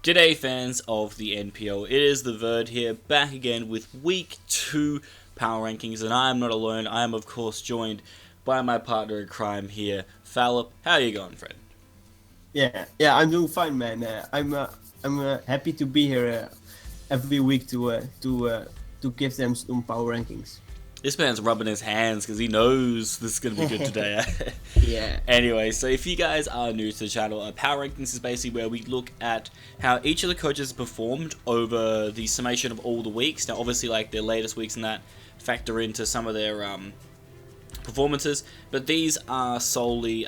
G'day fans of the NPL, it is the Verd here, back again with Week 2 Power Rankings, and I am not alone. I am of course joined by my partner in crime here, Phalop. How are you going, friend? Yeah, I'm doing fine, man. I'm happy to be here every week to give them some power rankings. This man's rubbing his hands because he knows this is going to be good today. Yeah. Anyway, so if you guys are new to the channel, Power Rankings is basically where we look at how each of the coaches performed over the summation of all the weeks. Now, obviously, like their latest weeks and that factor into some of their performances, but these are solely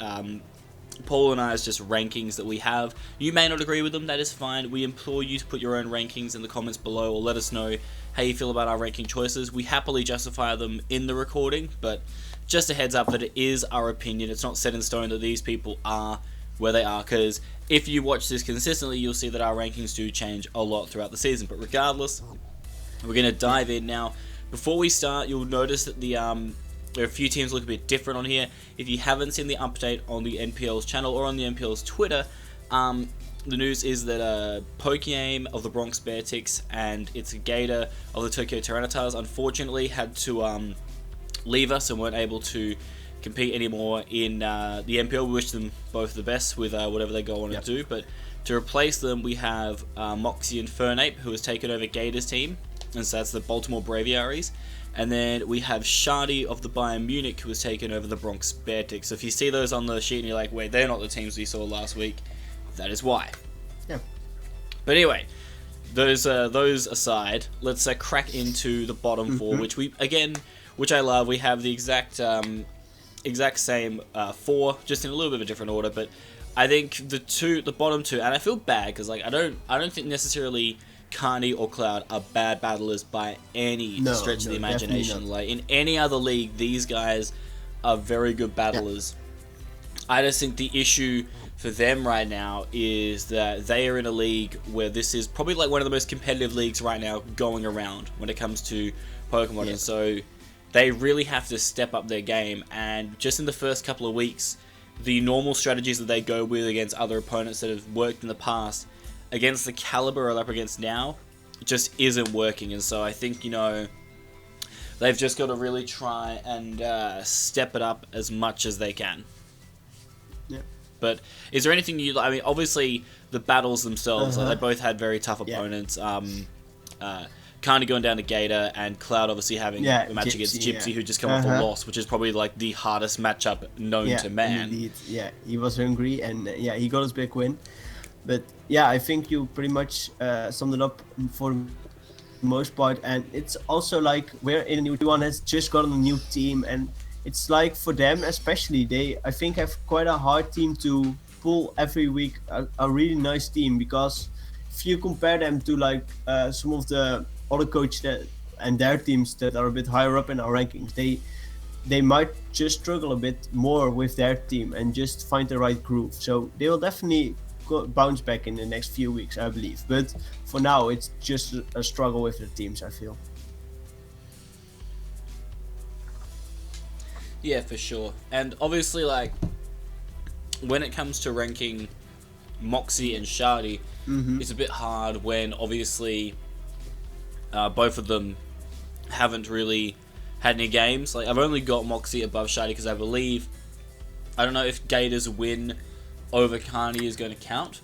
Paul and I's just rankings that we have. You may not agree with them, that is fine. We implore you to put your own rankings in the comments below or let us know how you feel about our ranking choices. We happily justify them in the recording, but just a heads up that it is our opinion. It's not set in stone that these people are where they are, because if you watch this consistently, you'll see that our rankings do change a lot throughout the season. But regardless, we're going to dive in now. Before we start, you'll notice that there are a few teams look a bit different on here. If you haven't seen the update on the NPL's channel or on the NPL's Twitter, the news is that PokeAim of the Bronx Bearticks and its Gator of the Tokyo Tyrannotars unfortunately had to leave us and weren't able to compete anymore in the NPL. We wish them both the best with whatever they go on to do, but to replace them we have Moxie and Fernape, who has taken over Gator's team, and so that's the Baltimore Braviaries. And then we have Shardy of the Bayern Munich, who has taken over the Bronx Bearticks. So if you see those on the sheet and you're like, wait, they're not the teams we saw last week, that is why. Yeah. But anyway, those aside, let's crack into the bottom four, which I love. We have the exact same four, just in a little bit of a different order. But I think the bottom two, and I feel bad because like I don't think necessarily Carney or Cloud are bad battlers by any stretch of the imagination. Like in any other league, these guys are very good battlers. Yeah. I just think the issue for them right now is that they are in a league where this is probably like one of the most competitive leagues right now going around when it comes to Pokemon, and so they really have to step up their game. And just in the first couple of weeks, the normal strategies that they go with against other opponents that have worked in the past, against the caliber they're up against now, it just isn't working. And so I think, they've just got to really try and step it up as much as they can. Yeah. But is there anything I mean, obviously the battles themselves, they both had very tough opponents. Kind of going down to Gator, and Cloud obviously having a match against Gypsy, who just come off a loss, which is probably like the hardest matchup known to man. Indeed. Yeah, he was hungry, and he got his big win. But yeah, I think you pretty much summed it up for the most part. And it's also like we're in a new one, has just gotten a new team, and it's like for them especially, I think have quite a hard team to pull every week. A really nice team, because if you compare them to like some of the other coaches and their teams that are a bit higher up in our rankings, they might just struggle a bit more with their team and just find the right groove. So they will definitely bounce back in the next few weeks, I believe. But for now, it's just a struggle with the teams, I feel. Yeah, for sure. And obviously, like, when it comes to ranking Moxie and Shardy, it's a bit hard when obviously both of them haven't really had any games. Like, I've only got Moxie above Shardy because I don't know if Gator's win over Carney is going to count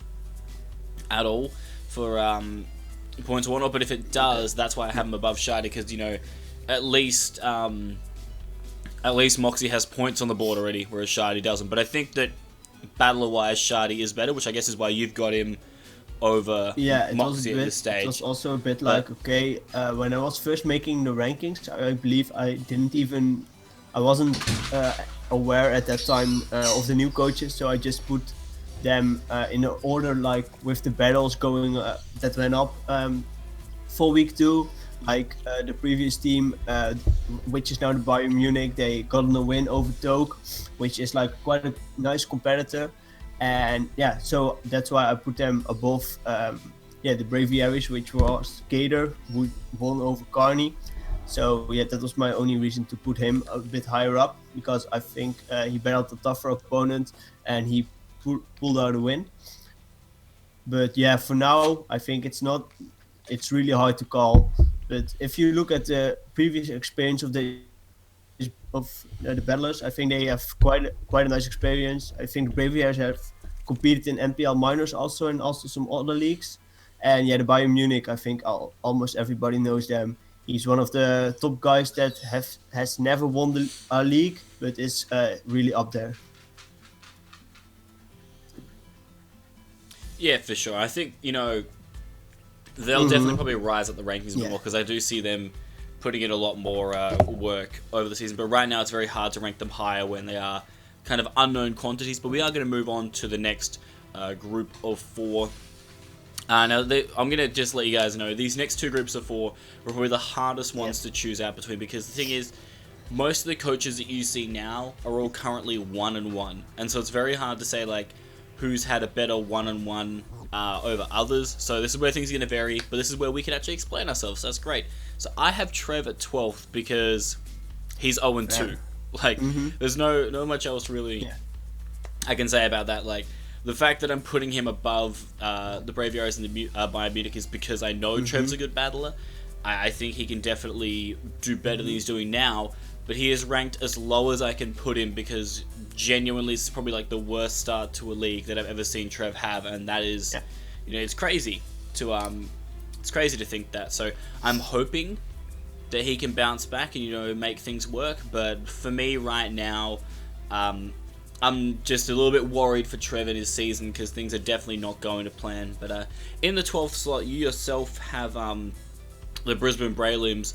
at all for points or whatnot, but if it does, that's why I have him above Shardy, because at least Moxie has points on the board already, whereas Shardy doesn't. But I think that battler wise Shardy is better, which I guess is why you've got him over Moxie at this stage. It was also a bit like, when I was first making the rankings, I believe I wasn't aware at that time of the new coaches, so I just put them in an order, like with the battles going that went up for week 2. Like the previous team, which is now the Bayern Munich, they got a win over Toke, which is like quite a nice competitor, and so that's why I put them above the Braviaries, which was Gator, who won over Carney. So that was my only reason to put him a bit higher up, because I think he battled a tougher opponent and he pulled out a win. But yeah, for now, I think it's not. It's really hard to call. But if you look at the previous experience of the battlers, I think they have quite a nice experience. I think the Braviers have competed in NPL minors also, and also some other leagues. And yeah, the Bayern Munich, I think almost everybody knows them. He's one of the top guys that has never won the league, but is really up there. Yeah, for sure. I think, they'll definitely probably rise up the rankings a bit more because I do see them putting in a lot more work over the season. But right now, it's very hard to rank them higher when they are kind of unknown quantities. But we are going to move on to the next group of 4. Now, I'm going to just let you guys know, these next 2 groups of 4 are probably the hardest ones to choose out between, because the thing is, most of the coaches that you see now are all currently 1-1. And so it's very hard to say, like, who's had a better 1-1 over others. So this is where things are going to vary, but this is where we can actually explain ourselves. So that's great. So I have Trev at 12th because he's 0-2. Like, there's no much else really I can say about that. Like, the fact that I'm putting him above the Braviaries and the Bayern Munich is because I know Trev's a good battler. I think he can definitely do better than he's doing now, but he is ranked as low as I can put him because genuinely it's probably like the worst start to a league that I've ever seen Trev have, and that is, it's crazy to think that. So I'm hoping that he can bounce back and make things work. But for me right now, I'm just a little bit worried for Trev in his season because things are definitely not going to plan. But in the 12th slot, you yourself have the Brisbane Braylims,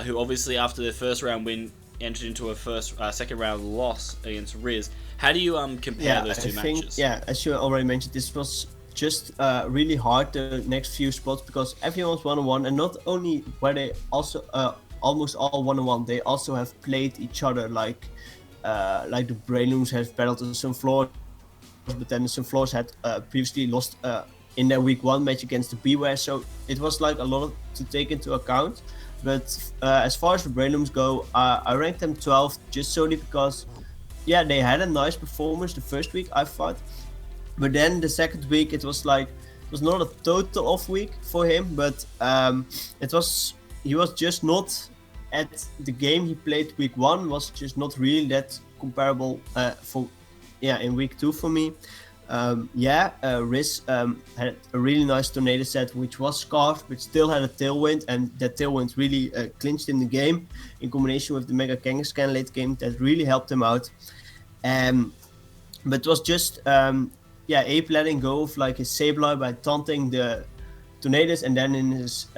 who obviously after their first round win entered into a second round loss against Riz. How do you compare those two matches? Yeah, as you already mentioned, this was just really hard, the next few spots, because everyone's 1-1, and not only were they also almost all 1-1, they also have played each other, like the Braylims have battled on some floors, but then some floors had previously lost in their week 1 match against the Beware, so it was like a lot to take into account. But as far as the Braylims go, I ranked them 12th just solely because, they had a nice performance the first week, I thought. But then the second week, it was not a total off week for him, but he was just not at the game he played week 1, was just not really that comparable in week 2 for me. Riz had a really nice tornado set, which was scarfed, but still had a tailwind, and that tailwind really clinched in the game in combination with the Mega Kangaskhan late game. That really helped him out. But it was just Ape letting go of like his Sableye by taunting the tornadoes, and then in his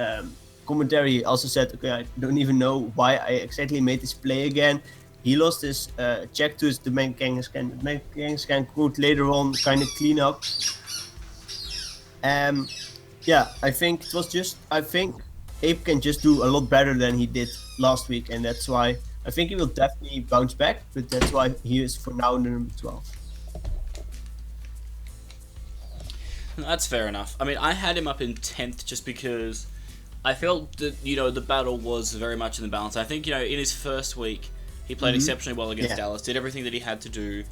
commentary he also said, okay, I don't even know why I exactly made this play again. He lost his check to the Mega Kangaskhan. The Mega Kangaskhan could later on kind of clean up. I think Ape can just do a lot better than he did last week, and that's why I think he will definitely bounce back, but that's why he is for now the number 12. That's fair enough. I mean, I had him up in 10th just because I felt that, the battle was very much in the balance. I think, in his first week, he played exceptionally well against Dallas, did everything that he had to do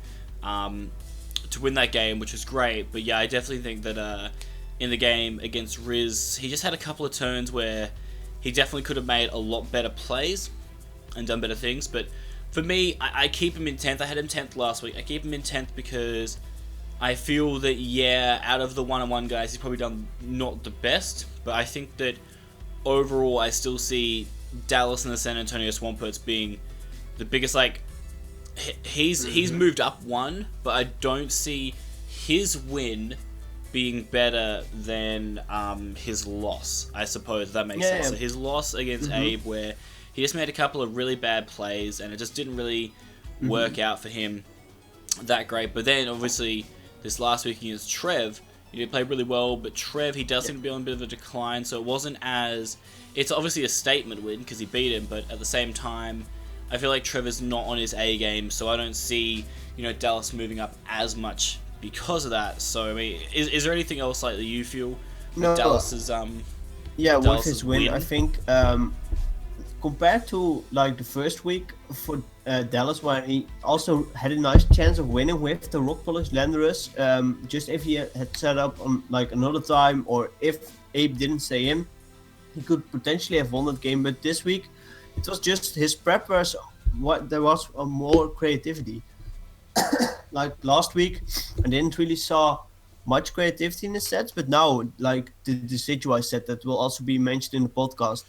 to win that game, which was great. But I definitely think that in the game against Riz, he just had a couple of turns where he definitely could have made a lot better plays and done better things. But for me, I keep him in 10th. I had him 10th last week. I keep him in 10th because I feel that, out of the 1-on-1 guys, he's probably done not the best. But I think that overall, I still see Dallas and the San Antonio Swamperts being the biggest. Like, he's moved up 1, but I don't see his win being better than his loss, I suppose, if that makes sense. So his loss against Abe, where he just made a couple of really bad plays and it just didn't really work out for him that great. But then obviously this last week against Trev, he played really well, but Trev, he does seem to be on a bit of a decline, so it wasn't as... It's obviously a statement win because he beat him, but at the same time, I feel like Trevor's not on his A game, so I don't see, Dallas moving up as much because of that. So, I mean, is there anything else like that you feel with Dallas's with his win, I think compared to like the first week for Dallas, where he also had a nice chance of winning with the rock polish Landorus, just if he had set up on like another time, or if Abe didn't stay in, he could potentially have won that game. But this week, it was just his prep was what there was more creativity. Like last week, I didn't really saw much creativity in the sets, but now like the Decidueye set that will also be mentioned in the podcast.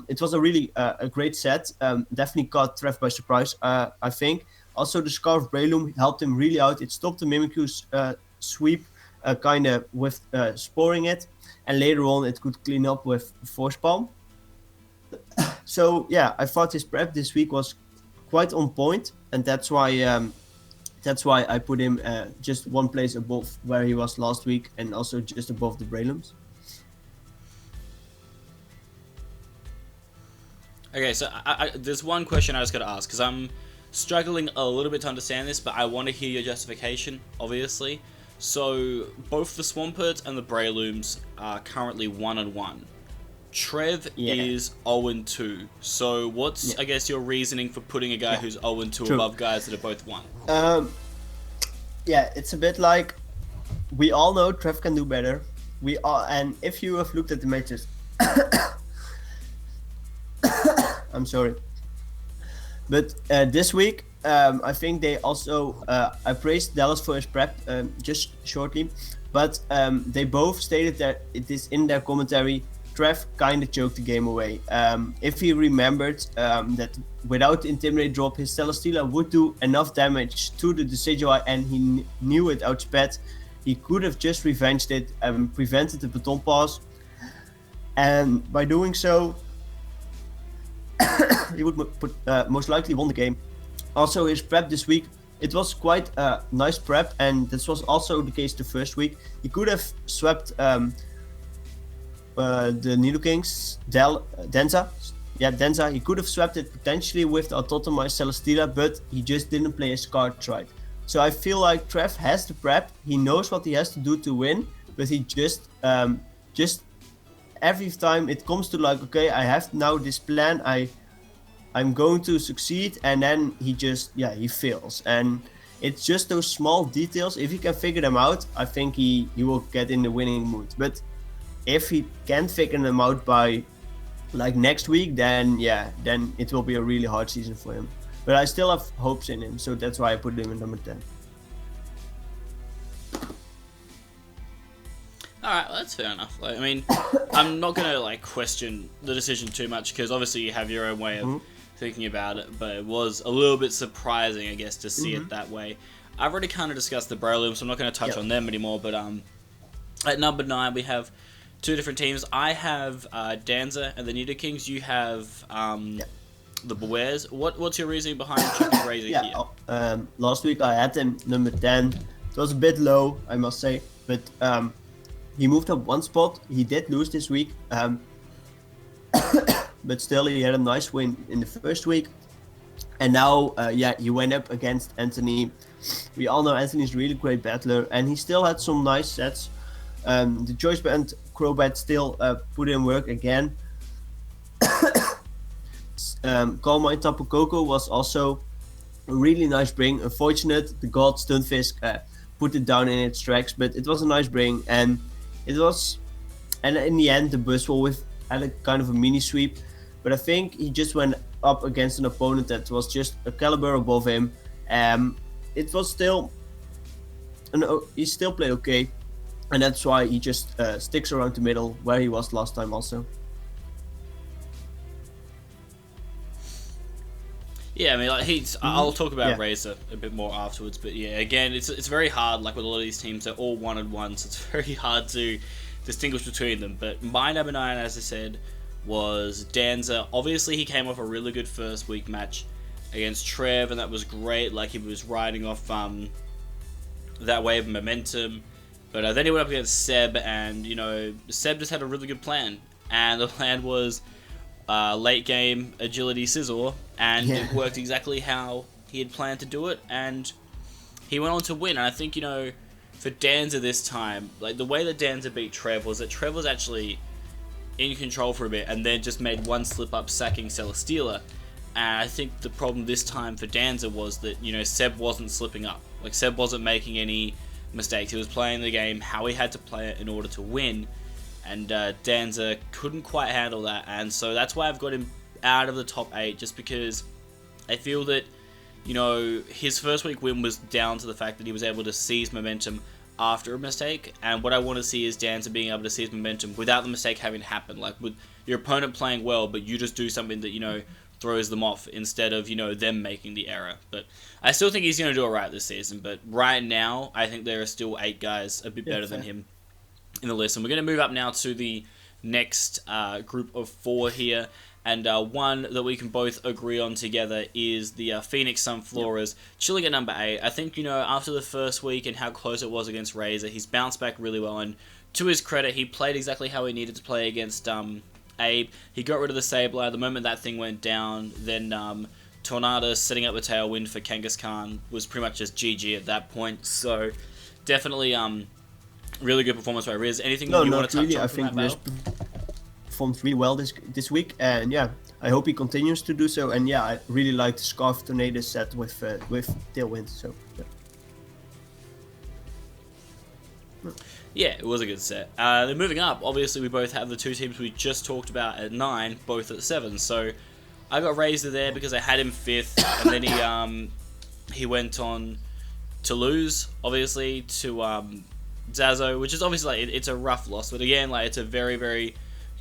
It was a really a great set. Definitely caught Trev by surprise, I think. Also, the Scarf Breloom helped him really out. It stopped the Mimikyu's sweep, kind of with sporing it, and later on it could clean up with Force Palm. So yeah, I thought his prep this week was quite on point, and that's why I put him just one place above where he was last week, and also just above the Brelums. Okay, so there's one question I just got to ask, because I'm struggling a little bit to understand this, but I want to hear your justification, obviously. So, both the Swampert and the Brelooms are currently 1-1. Trev is 0-2. So, what's, I guess, your reasoning for putting a guy who's 0-2 above guys that are both 1? Yeah, it's a bit like, we all know Trev can do better. And if you have looked at the matches... I'm sorry. But this week, I think they also... I praised Dallas for his prep, just shortly. But they both stated that it is in their commentary, Trev kind of choked the game away. If he remembered that without the Intimidate drop, his Celesteela would do enough damage to the Decidueye, and he knew it outsped, he could have just revenged it and prevented the baton pass. And by doing so, he would most likely won the game. Also, his prep this week, it was quite a nice prep, and this was also the case the first week. He could have swept the Nidokings, Denza. Yeah, Denza. He could have swept it potentially with the Autotomized Celesteela, but he just didn't play his cards right. So I feel like Trev has the prep. He knows what he has to do to win, but he just every time it comes to like, okay, I have now this plan, I'm going to succeed, and then he just, he fails. And it's just those small details. If he can figure them out, I think he will get in the winning mood. But if he can't figure them out by like next week, then it will be a really hard season for him. But I still have hopes in him, so that's why I put him in number 10. Alright, well, that's fair enough. Like, I mean, I'm not gonna like question the decision too much, because obviously you have your own way of thinking about it, but it was a little bit surprising, I guess, to see it that way. I've already kind of discussed the Breloom, so I'm not going to touch on them anymore, but at number 9 we have two different teams. I have Danza and the Nidokings. You have the Bewares. What's your reasoning behind choosing Razor here? Last week I had him number 10. It was a bit low, I must say, but he moved up one spot. He did lose this week, but still he had a nice win in the first week. And now, he went up against Anthony. We all know Anthony's a really great battler, and he still had some nice sets. The Choice Band Crobat still put in work again. Call My Tapu Koko was also a really nice bring. Unfortunate, the God Stunfisk put it down in its tracks, but it was a nice bring, and in the end the Buzzwole had a kind of a mini sweep, but I think he just went up against an opponent that was just a caliber above him. It was still, he still played okay, and that's why he just sticks around the middle where he was last time also. Yeah, I mean, like I'll talk about Razor a bit more afterwards, but yeah, again, it's very hard. Like with a lot of these teams, they're all 1-1, so it's very hard to distinguish between them. But my number 9, as I said, was Danza. Obviously, he came off a really good first week match against Trev, and that was great. Like, he was riding off that wave of momentum. But then he went up against Seb, and Seb just had a really good plan, and the plan was late game agility Scizor, and it worked exactly how he had planned to do it, and he went on to win. And I think, for Danza this time, like the way that Danza beat Trev was that Trev was actually in control for a bit, and then just made one slip up sacking Celesteela. And I think the problem this time for Danza was that, Seb wasn't slipping up. Like, Seb wasn't making any mistakes. He was playing the game how he had to play it in order to win. And Danza couldn't quite handle that. And so that's why I've got him out of the top 8, just because I feel that, his first week win was down to the fact that he was able to seize momentum after a mistake. And what I want to see is Danza being able to seize momentum without the mistake having happened. Like, with your opponent playing well, but you just do something that, throws them off instead of, them making the error. But I still think he's going to do alright this season. But right now, I think there are still 8 guys a bit better than him in the list. And we're going to move up now to the next group of 4 here. And one that we can both agree on together is the Phoenix Sunflowers, chilling at number 8. I think, after the first week and how close it was against Razor, he's bounced back really well. And to his credit, he played exactly how he needed to play against Abe. He got rid of the Sableye. The moment that thing went down, then Tornado setting up the tailwind for Kangaskhan was pretty much just GG at that point. So definitely really good performance by Riz. Anything you want to touch on? I think Riz performed really well this week, and yeah, I hope he continues to do so. And yeah, I really like the Scarf Tornado set with tailwind. So yeah, it was a good set. Then moving up, obviously we both have the 2 teams we just talked about at 9, both at 7. So I got Razor there because I had him 5th, and then he went on to lose, obviously, to Zazo, which is obviously it's a rough loss, but again, it's a very, very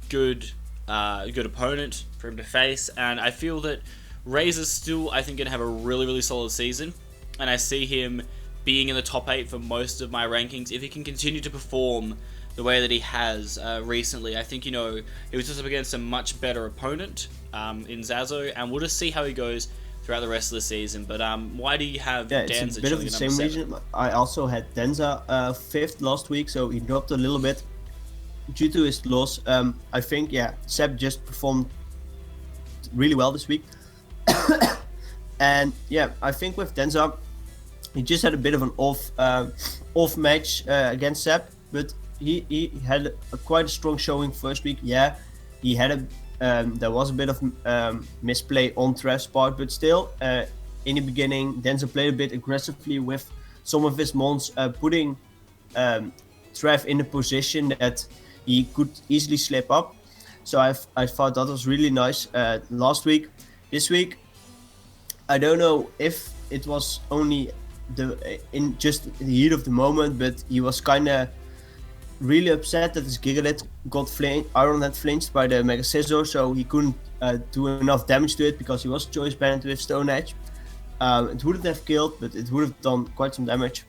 good opponent for him to face. And I feel that Razor's still, I think, going to have a really, really solid season, and I see him being in the top 8 for most of my rankings if he can continue to perform the way that he has recently. I think, he was just up against a much better opponent in Zazo, and we'll just see how he goes throughout the rest of the season. But why do you have Danza? It's a bit of the same reason. I also had Danza 5th last week, so he dropped a little bit due to his loss. I think, Seb just performed really well this week. And yeah, I think with Danza, he just had a bit of an off match against Seb, but he had quite a strong showing first week. Yeah, he had there was a bit of misplay on Trev's part, but still, in the beginning, Danza played a bit aggressively with some of his mons, putting Trev in a position that he could easily slip up. So I thought that was really nice last week. This week, I don't know if it was only in just the heat of the moment, but he was kind of really upset that his Gigalith got Iron had flinched by the Mega Scizor, so he couldn't do enough damage to it because he was choice banned with Stone Edge. It wouldn't have killed, but it would have done quite some damage.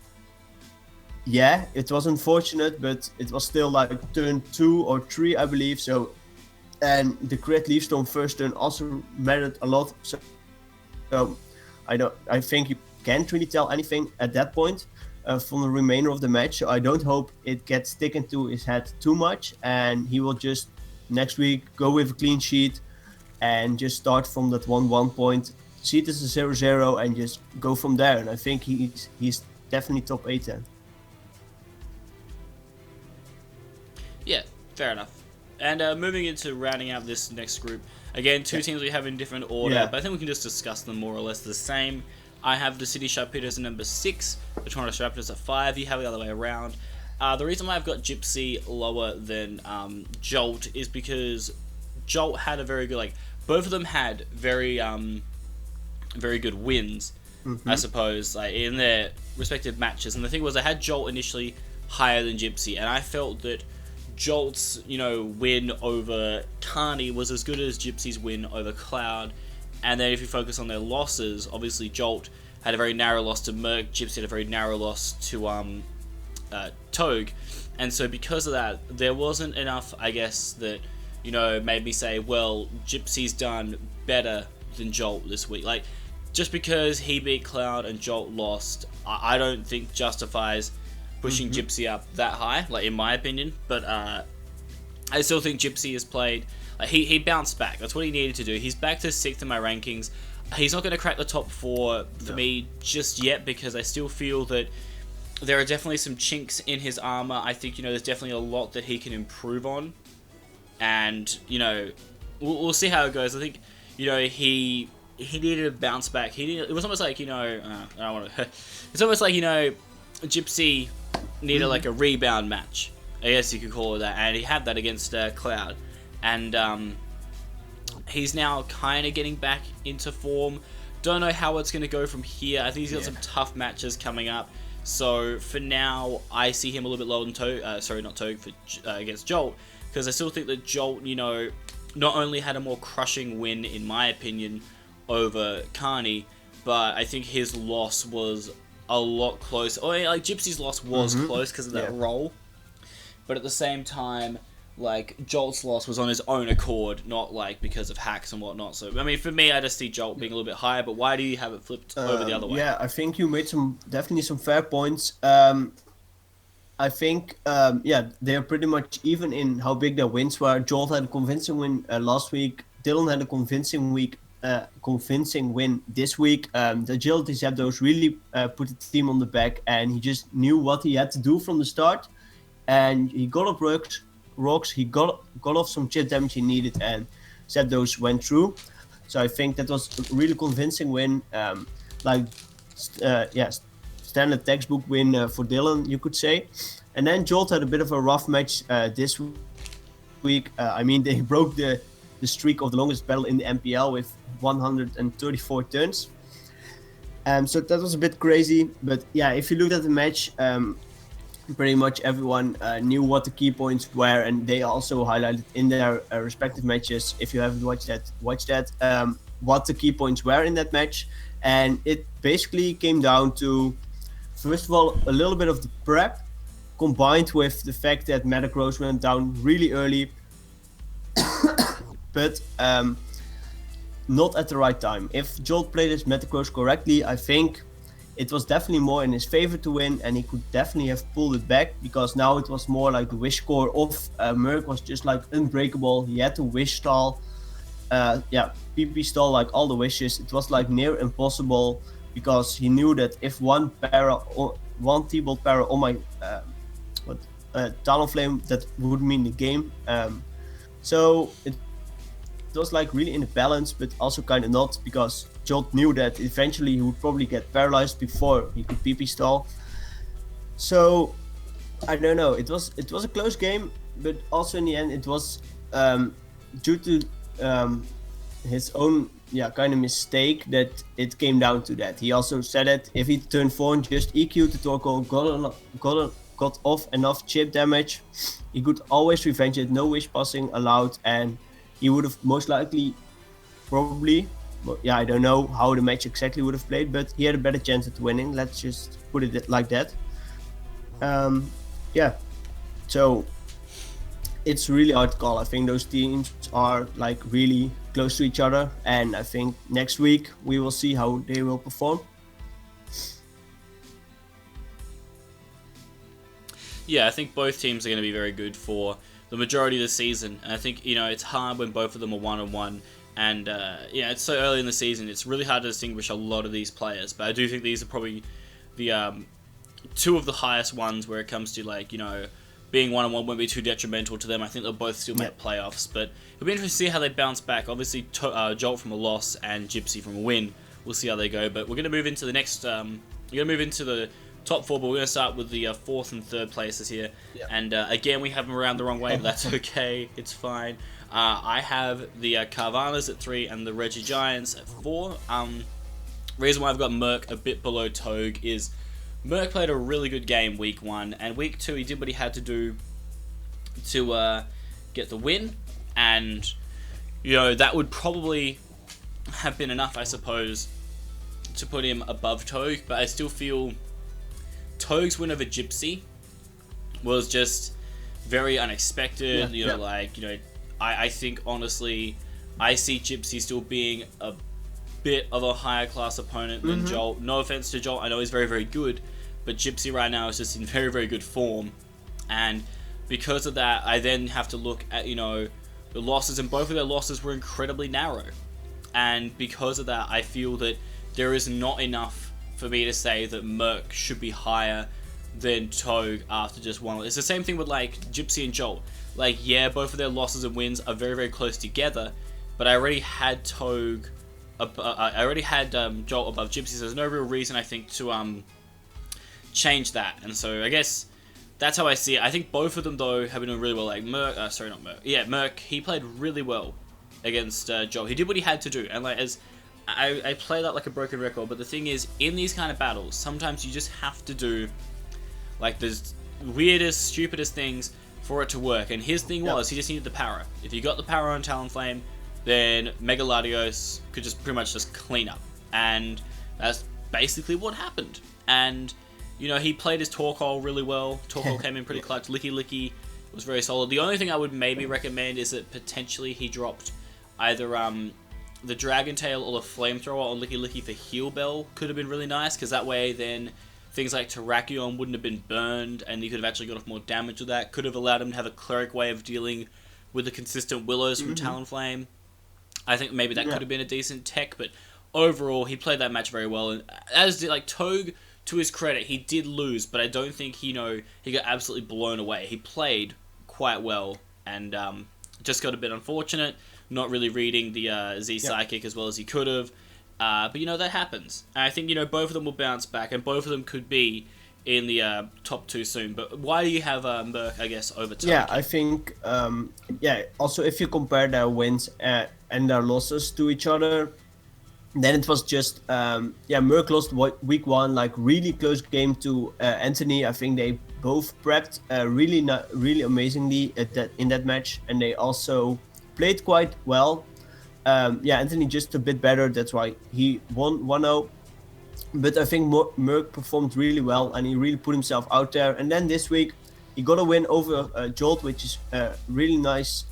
Yeah, it was unfortunate, but it was still turn 2 or 3, I believe. So, and the crit Leaf Storm first turn also mattered a lot. So I think you can't really tell anything at that point from the remainder of the match. So I don't hope it gets taken to his head too much, and he will just next week go with a clean sheet and just start from that 1-1 point, see it as a 0-0, and just go from there. And I think he's definitely top 8 then. Yeah, fair enough. And moving into rounding out this next group, again, 2 teams we have in different order, but I think we can just discuss them more or less the same. I have the City Sharpedos at number 6, the Toronto Raptors at 5, you have it the other way around. The reason why I've got Gypsy lower than Jolt is because Jolt had a very good, both of them had very good wins, I suppose, in their respective matches. And the thing was, I had Jolt initially higher than Gypsy, and I felt that Jolt's, win over Carney was as good as Gypsy's win over Cloud. And then if you focus on their losses, obviously Jolt had a very narrow loss to Merc, Gypsy had a very narrow loss to Togue. And so because of that, there wasn't enough, I guess, that, made me say, well, Gypsy's done better than Jolt this week. Just because he beat Cloud and Jolt lost, I don't think justifies pushing Gypsy up that high, in my opinion. But I still think Gypsy has played. He bounced back. That's what he needed to do. He's back to 6th in my rankings. He's not going to crack the top 4 for me just yet, because I still feel that there are definitely some chinks in his armor. I think, there's definitely a lot that he can improve on. and we'll see how it goes. I think he needed a bounce back. It was almost like I don't want to. It's almost like Gypsy needed like a rebound match. I guess you could call it that, and he had that against Cloud, and he's now kind of getting back into form. Don't know how it's going to go from here. I think he's got some tough matches coming up. So for now, I see him a little bit lower than Toge. Sorry, not Toge, against Jolt, because I still think that Jolt, not only had a more crushing win in my opinion over Carney, but I think his loss was a lot closer. Oh, like Gypsy's loss was close because of that roll, but at the same time, like Jolt's loss was on his own accord, not like because of hacks and whatnot. So I mean, for me, I just see Jolt being a little bit higher. But why do you have it flipped over the other way? Yeah, I think you made definitely some fair points. I think they're pretty much even in how big their wins were. Jolt had a convincing win last week. Dylan had a convincing win this week. The agility Zapdos really put the team on the back, and he just knew what he had to do from the start, and he got up rocks. He got off some chip damage he needed, and Zapdos went through. So I think that was a really convincing win. Standard textbook win for Dylan, you could say. And then Jolt had a bit of a rough match this week. They broke the streak of the longest battle in the MPL with 134 turns. So that was a bit crazy. But yeah, if you looked at the match, pretty much everyone knew what the key points were, and they also highlighted in their respective matches. If you haven't watched that, watch that. What the key points were in that match, and it basically came down to, first of all, a little bit of the prep, combined with the fact that Metagross went down really early, but not at the right time. If Jolt played his Metagross correctly, I think it was definitely more in his favor to win, and he could definitely have pulled it back, because now it was more like the wish core of Merc was just like unbreakable. He had to wish stall, PP stall like all the wishes. It was like near impossible, because he knew that if one T-Bolt para on my Talonflame, that would mean the game. So it was like really in the balance, but also kind of not, because Jolt knew that eventually he would probably get paralyzed before he could PP stall. So I don't know. It was a close game, but also in the end it was due to his own kind of mistake that it came down to that. He also said that if he turned 4 and just EQ'd the Torkoal, got off enough chip damage, he could always revenge it, no wish passing allowed, and he would have most likely, probably, I don't know how the match exactly would have played, but he had a better chance at winning, let's just put it like that. So it's really hard to call. I think those teams are like really close to each other, and I think next week we will see how they will perform. Yeah, I think both teams are going to be very good for the majority of the season, and I think it's hard when both of them are 1-on-1, and it's so early in the season. It's really hard to distinguish a lot of these players, but I do think these are probably the two of the highest ones where it comes to being 1-on-1 won't be too detrimental to them. I think they'll both still make playoffs, but it'll be interesting to see how they bounce back. Obviously, Jolt from a loss and Gypsy from a win. We'll see how they go, but we're going to move into the next. We're going to move into the top 4, but we're going to start with the 4th and 3rd places here. Yep. And again, we have them around the wrong way, but that's okay. It's fine. I have the Carvanas at 3 and the Regigiants at 4. Reason why I've got Merc a bit below Toge is Merc played a really good game week 1, and week 2 he did what he had to do to get the win, and that would probably have been enough, I suppose, to put him above Toge, but I still feel Toge's win over Gypsy was just very unexpected. I think honestly, I see Gypsy still being a bit of a higher class opponent than Jolt. No offense to Jolt, I know he's very, very good, but Gypsy right now is just in very, very good form, and because of that, I then have to look at the losses, and both of their losses were incredibly narrow, and because of that, I feel that there is not enough for me to say that Merc should be higher than Togue after just one. It's the same thing with like Gypsy and Jolt. Like, yeah, both of their losses and wins are very, very close together, but I already had Togue, I already had Jolt above Gypsy, so there's no real reason, I think, to change that. And so I guess that's how I see it. I think both of them, though, have been doing really well. Like, Merc, he played really well against Jolt. He did what he had to do, and like, as I play that like a broken record, but the thing is, in these kind of battles, sometimes you just have to do like the weirdest, stupidest things for it to work. And his thing was, he just needed the power. If you got the power on Talonflame, then Mega Latios could just pretty much just clean up. And that's basically what happened. And, you know, he played his Torkoal really well. Torkoal came in pretty clutch. Licky Licky was very solid. The only thing I would maybe recommend is that potentially he dropped either the Dragon Tail or the Flamethrower on Licky Licky for Heal Bell. Could have been really nice, because that way then things like Terrakion wouldn't have been burned, and you could have actually got off more damage with that. Could have allowed him to have a Cleric way of dealing with the consistent Willows from Talonflame. I think maybe that could have been a decent tech, but overall, he played that match very well. And as did, like, Togue, to his credit, he did lose, but I don't think he got absolutely blown away. He played quite well, and just got a bit unfortunate, not really reading the Z Psychic as well as he could have. But, you know, that happens. And I think, you know, both of them will bounce back, and both of them could be in the top 2 soon. But why do you have Merc, I guess, over Togue? Yeah, I think, also if you compare their wins and their losses to each other, then it was just, Merc lost week 1, like, really close game to Anthony. I think they both prepped really amazingly in that match, and they also played quite well. Anthony just a bit better, that's why he won 1-0. But I think Merc performed really well, and he really put himself out there. And then this week, he got a win over Jolt, which is really nice.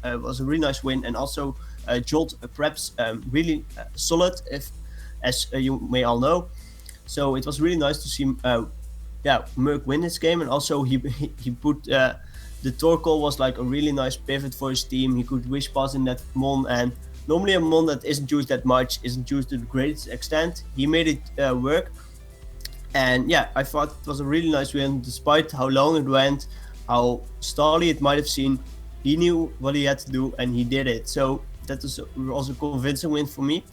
Was a really nice win, and also Jolt preps really solid, as you may all know. So it was really nice to see Merc win this game, and also he put the Torkoal was like a really nice pivot for his team. He could wish pass in that Mon, and normally a Mon that isn't used that much, isn't used to the greatest extent. He made it work, and I thought it was a really nice win, despite how long it went, how stally it might have seemed. He knew what he had to do, and he did it. So that was also a convincing win for me.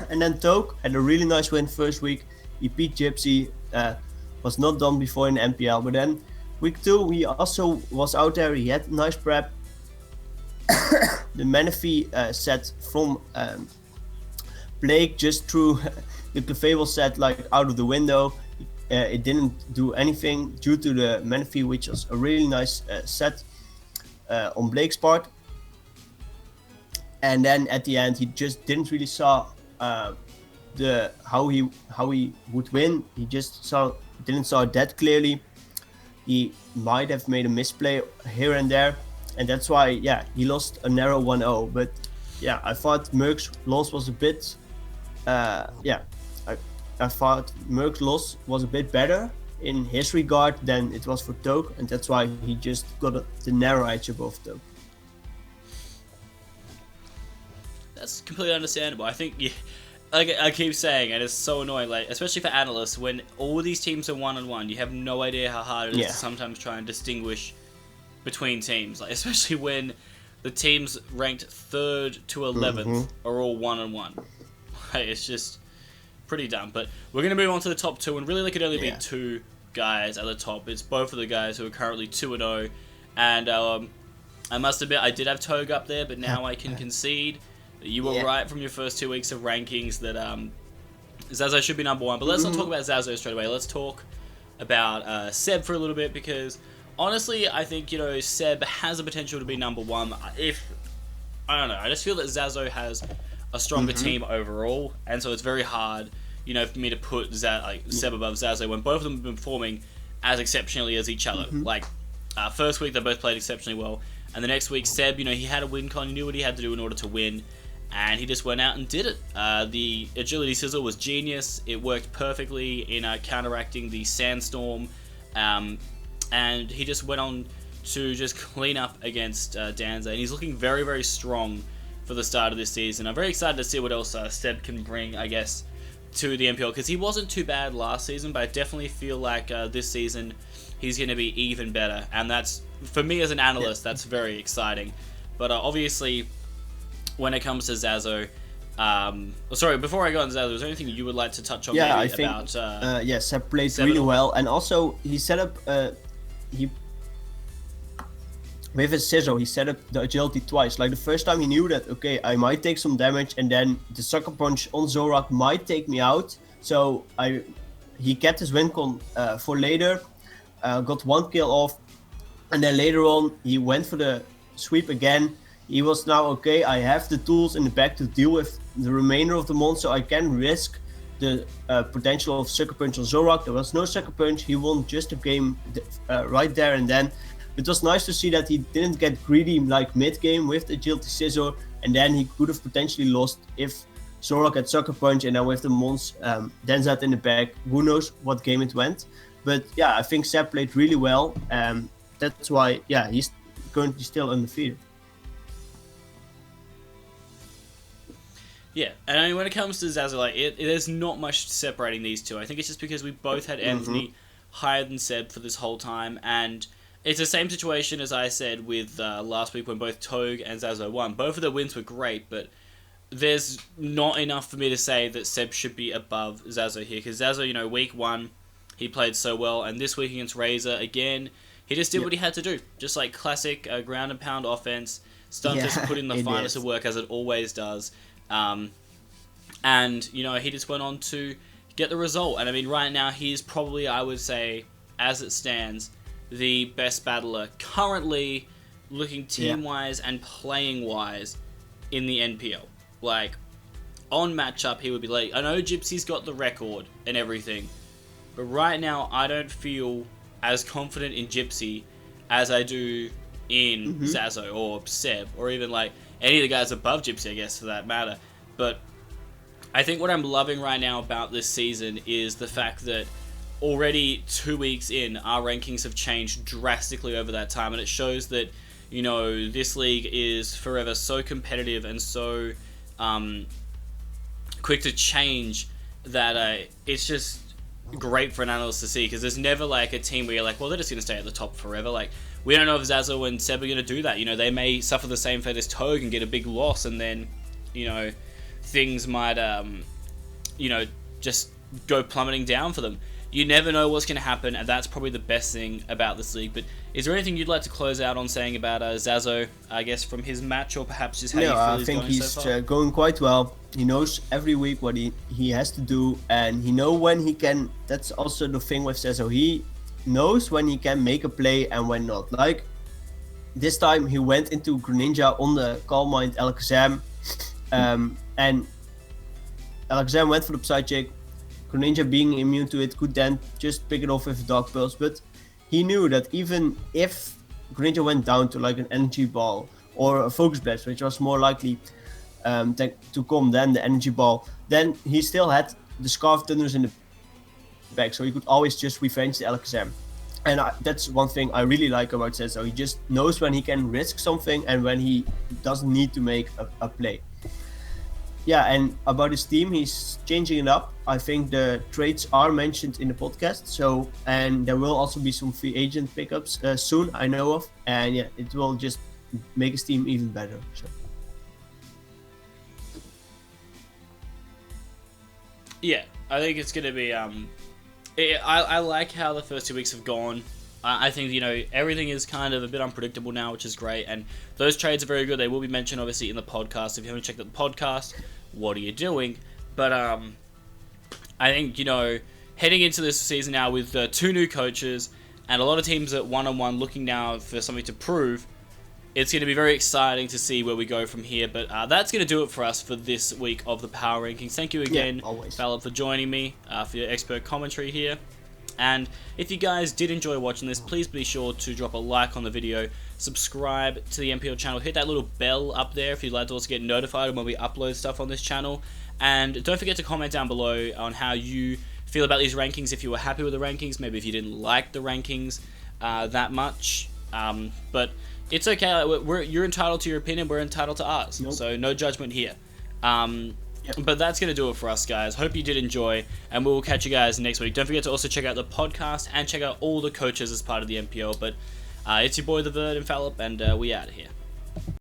And then Togue had a really nice win first week. He beat Gypsy, was not done before in the MPL, but then week 2 he also was out there. He had a nice prep. The Manaphy set from Blake just threw the Clefable set like out of the window. It didn't do anything due to the Manaphy, which was a really nice set on Blake's part. And then at the end, he just didn't really saw how he would win. He just didn't saw it that clearly. He might have made a misplay here and there, and that's why he lost a narrow 1-0. But I thought Merc's loss was a bit I thought Merc's loss was a bit better in his regard than it was for Togue, and that's why he just got the narrow edge above Togue. That's completely understandable. I think, like I keep saying, and it's so annoying, like, especially for analysts, when all these teams are 1-1, you have no idea how hard it is to sometimes try and distinguish between teams. Like, especially when the teams ranked 3rd to 11th are all 1-1. Like, it's just pretty dumb. But we're going to move on to the top 2, and really there could only be 2 guys at the top. It's both of the guys who are currently 2-0, and I must admit, I did have Togue up there, but now I can concede that you were right from your first 2 weeks of rankings that Zazo should be number 1. But let's not talk about Zazo straight away. Let's talk about Seb for a little bit, because honestly, I think, you know, Seb has the potential to be number 1. I don't know, I just feel that Zazo has a stronger team overall, and so it's very hard, you know, for me to put Seb above Zazo when both of them have been performing as exceptionally as each other. Like, first week they both played exceptionally well, and the next week Seb, you know, he had a win con, he knew what he had to do in order to win, and he just went out and did it. The agility sizzle was genius. It worked perfectly in counteracting the sandstorm, and he just went on to just clean up against Danza, and he's looking very, very strong for the start of this season. I'm very excited to see what else Seb can bring, I guess, to the NPL, because he wasn't too bad last season, but I definitely feel like this season he's going to be even better, and that's, for me as an analyst, that's very exciting. But obviously, when it comes to Zazo, sorry, before I go on Zazo, is there anything you would like to touch on? Yeah, maybe I think about Seb played really well, and also he set up he with his scissor, he set up the agility twice. Like the first time he knew that, okay, I might take some damage, and then the sucker punch on Zorak might take me out. So he kept his win con for later, got 1 kill off, and then later on he went for the sweep again. He was now, okay, I have the tools in the back to deal with the remainder of the month, so I can risk the potential of sucker punch on Zorak. There was no sucker punch. He won just the game right there and then. It was nice to see that he didn't get greedy like mid-game with the agility scissor, and then he could have potentially lost if Zorak had sucker punch, and then with the Mons Denzat in the back, who knows what game it went. But yeah, I think Seb played really well, that's why, yeah, he's currently still undefeated. Yeah, and I mean, when it comes to Zazo, like, there's not much separating these two. I think it's just because we both had Anthony higher than Seb for this whole time, and it's the same situation as I said with last week when both Toge and Zazo won. Both of their wins were great, but there's not enough for me to say that Seb should be above Zazo here, because Zazo, week 1, he played so well, and this week against Razor, again, he just did what he had to do. Just like classic ground and pound offense, Stuntus put in the finest of work, as it always does. And, he just went on to get the result. And I mean, right now, he's probably, I would say, as it stands, the best battler currently, looking team-wise and playing-wise in the NPL. Like, on matchup, he would be late. I know Gypsy's got the record and everything, but right now, I don't feel as confident in Gypsy as I do in Zazo or Seb, or even like any of the guys above Gypsy, I guess, for that matter. But I think what I'm loving right now about this season is the fact that already 2 weeks in, our rankings have changed drastically over that time, and it shows that, this league is forever so competitive and so quick to change that it's just great for an analyst to see, because there's never like a team where you're like, well, they're just going to stay at the top forever. Like, we don't know if Zazo and Seb are going to do that. They may suffer the same fate as Toge and get a big loss, and then, things might, just go plummeting down for them. You never know what's going to happen, and that's probably the best thing about this league. But is there anything you'd like to close out on saying about Zazo, I guess, from his match, or perhaps just how you feel I he's think going he's so far? going quite well. He knows every week what he has to do, and he knows when he can. That's also the thing with Zazo. He knows when he can make a play and when not. Like, this time he went into Greninja on the Calm Mind Alakazam, and Alakazam went for the Psychic. Greninja, being immune to it, could then just pick it off with a Dark Pulse, but he knew that even if Greninja went down to like an Energy Ball or a Focus Blast, which was more likely to come than the Energy Ball, then he still had the Scarf Thunders in the back, so he could always just revenge the Alakazam. And that's one thing I really like about Zazo. He just knows when he can risk something and when he doesn't need to make a play. Yeah, and about his team, he's changing it up. I think the trades are mentioned in the podcast. So, and there will also be some free agent pickups soon, I know of. And yeah, it will just make his team even better. So. Yeah, I think it's going to be... I like how the first 2 weeks have gone. I think, everything is kind of a bit unpredictable now, which is great. And those trades are very good. They will be mentioned, obviously, in the podcast. If you haven't checked out the podcast, what are you doing? But I think, heading into this season now with 2 new coaches and a lot of teams at 1-on-1 looking now for something to prove, it's going to be very exciting to see where we go from here. But that's going to do it for us for this week of the Power Rankings. Thank you again, Phalop, for joining me for your expert commentary here. And if you guys did enjoy watching this, please be sure to drop a like on the video, subscribe to the MPL channel, hit that little bell up there if you'd like to also get notified when we upload stuff on this channel. And don't forget to comment down below on how you feel about these rankings, if you were happy with the rankings, maybe if you didn't like the rankings that much. But it's okay, you're entitled to your opinion, we're entitled to ours, so no judgment here. But that's going to do it for us, guys. Hope you did enjoy, and we will catch you guys next week. Don't forget to also check out the podcast and check out all the coaches as part of the MPL. But it's your boy, The Verd and Phalop, and we out of here.